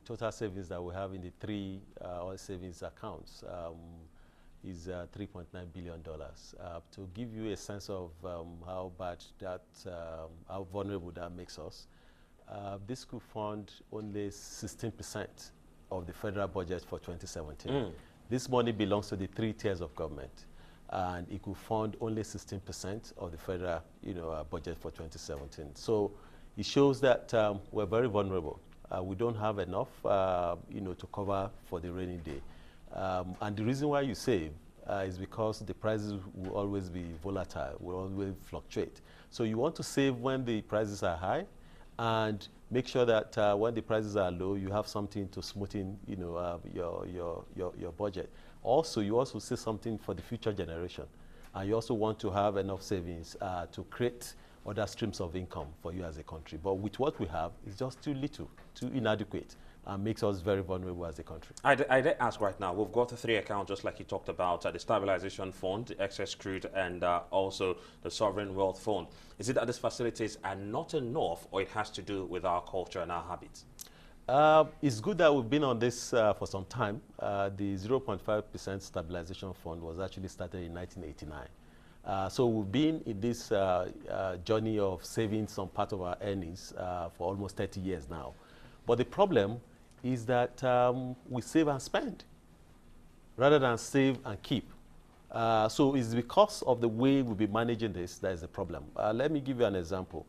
total savings that we have in the three oil savings accounts is $3.9 billion. To give you a sense of how bad that, how vulnerable that makes us, this could fund only 16% of the federal budget for 2017. This money belongs to the three tiers of government, and it could fund only 16% of the federal, budget for 2017. So it shows that we're very vulnerable. We don't have enough, to cover for the rainy day. And the reason why you save is because the prices will always be volatile, will always fluctuate. So you want to save when the prices are high, and make sure that when the prices are low, you have something to smoothen, your budget. Also, you also save something for the future generation, and you also want to have enough savings to create other streams of income for you as a country. But with what we have, it's just too little, too inadequate, and makes us very vulnerable as a country. I did ask right now, we've got the three accounts just like you talked about, the Stabilization Fund, the Excess Crude, and also the Sovereign Wealth Fund. Is it that these facilities are not enough, or it has to do with our culture and our habits? It's good that we've been on this for some time. The 0.5% Stabilization Fund was actually started in 1989. So we've been in this journey of saving some part of our earnings for almost 30 years now. But the problem is that we save and spend rather than save and keep. So it's because of the way we'll be managing this that is a problem. Let me give you an example.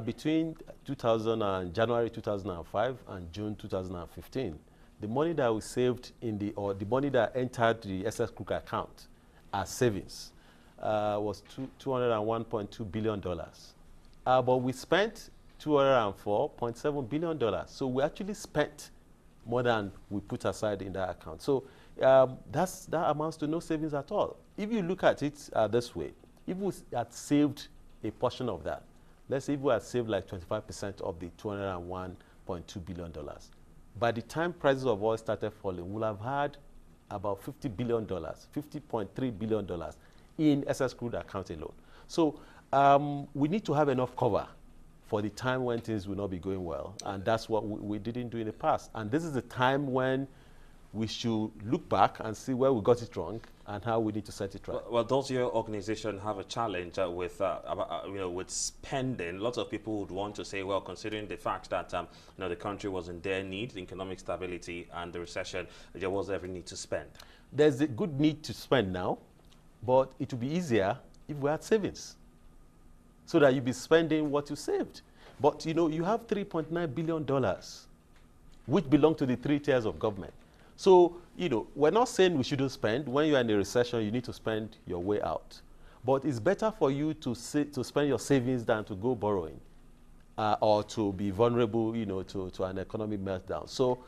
Between January 2005 and June 2015, the money that we saved or the money that entered the SS Crude account as savings was $201.2 billion. But we spent $204.7 billion. So we actually spent more than we put aside in that account. So that amounts to no savings at all. If you look at it this way, if we had saved a portion of that, let's say if we had saved like 25% of the $201.2 billion, by the time prices of oil started falling, we'll have had about $50 billion, $50.3 billion in SS Crude account alone. So we need to have enough cover for the time when things will not be going well, and that's what we didn't do in the past. And this is the time when we should look back and see where we got it wrong and how we need to set it right. Well, does your organization have a challenge with spending? Lots of people would want to say, well, considering the fact that the country was in dire need, economic stability, and the recession, there was every need to spend. There's a good need to spend now, but it would be easier if we had savings, so that you'll be spending what you saved. But you have $3.9 billion, which belong to the three tiers of government. So, we're not saying we shouldn't spend. When you're in a recession, you need to spend your way out. But it's better for you to spend your savings than to go borrowing or to be vulnerable, to an economic meltdown. So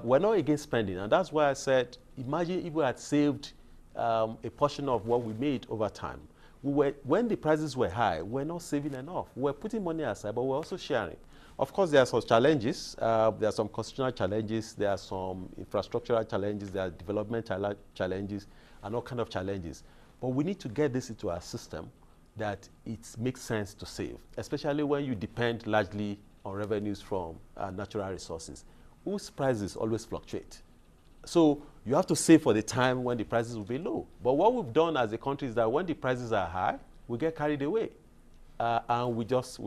we're not against spending. And that's why I said, imagine if we had saved a portion of what we made over time. When the prices were high, we're not saving enough. We're putting money aside, but we're also sharing. Of course, there are some challenges. There are some constitutional challenges. There are some infrastructural challenges. There are development challenges and all kinds of challenges. But we need to get this into our system that it makes sense to save, especially when you depend largely on revenues from natural resources, whose prices always fluctuate. So you have to save for the time when the prices will be low. But what we've done as a country is that when the prices are high, we get carried away. And we just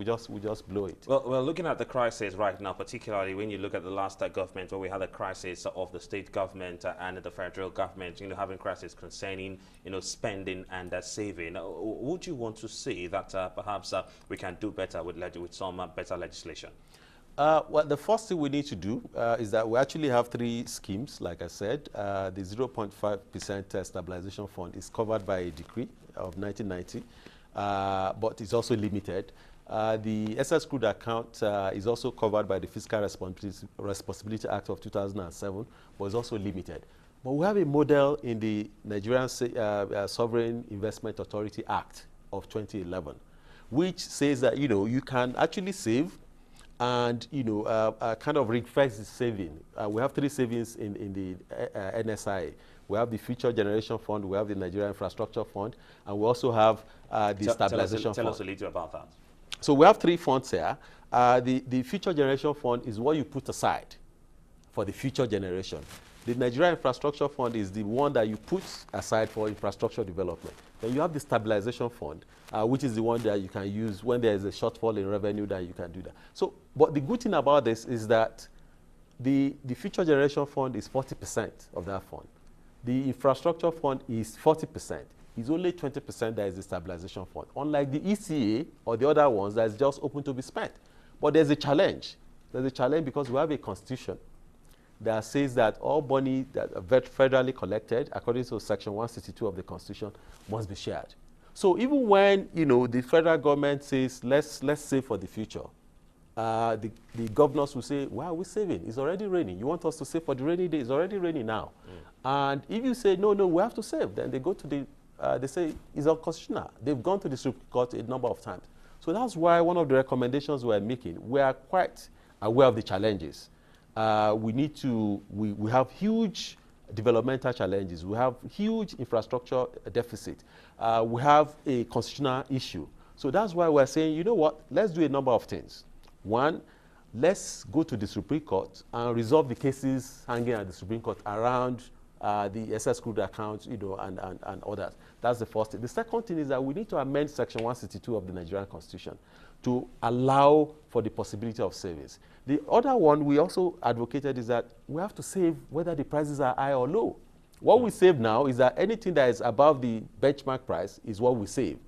blow it. Well, looking at the crisis right now, particularly when you look at the last government, where we had a crisis of the state government and the federal government, having crisis concerning, spending and saving. Would you want to see that perhaps we can do better with some better legislation? Well, the first thing we need to do is that we actually have three schemes. Like I said, the 0.5% stabilization fund is covered by a decree of 1990. But it's also limited. The SS Crude account is also covered by the Fiscal Responsibility Act of 2007, but it's also limited. But we have a model in the Nigerian Sovereign Investment Authority Act of 2011, which says that you can actually save and kind of refresh the saving. We have three savings in the NSIA. We have the Future Generation Fund, we have the Nigerian Infrastructure Fund, and we also have the Stabilization Fund. Tell us a little about that. So we have three funds here. The Future Generation Fund is what you put aside for the future generation. The Nigeria Infrastructure Fund is the one that you put aside for infrastructure development. Then you have the Stabilization Fund, which is the one that you can use when there is a shortfall in revenue, that you can do that. So, but the good thing about this is that the Future Generation Fund is 40% of that fund. The Infrastructure Fund is 40%. It's only 20% that is the Stabilization Fund. Unlike the ECA or the other ones that is just open to be spent. But there's a challenge. There's a challenge because we have a constitution that says that all money that are federally collected, according to Section 162 of the Constitution, must be shared. So even when, you know, the federal government says, let's save for the future, the governors will say, why are we saving? It's already raining. You want us to save for the rainy day? It's already raining now. And if you say, no, we have to save, then they go to the, they say it's unconstitutional. They've gone to the Supreme Court a number of times. So that's why one of the recommendations we're making, we are quite aware of the challenges. We have huge developmental challenges. We have huge infrastructure deficit. We have a constitutional issue. So that's why we're saying, you know what, let's do a number of things. One, let's go to the Supreme Court and resolve the cases hanging at the Supreme Court around the SS Crude accounts, you know, and others. That's the first thing. The second thing is that we need to amend Section 162 of the Nigerian Constitution to allow for the possibility of savings. The other one we also advocated is that we have to save whether the prices are high or low. What we save now is that anything that is above the benchmark price is what we save.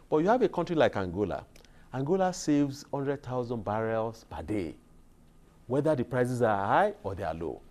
But you have a country like Angola. Angola saves 100,000 barrels per day, whether the prices are high or they are low.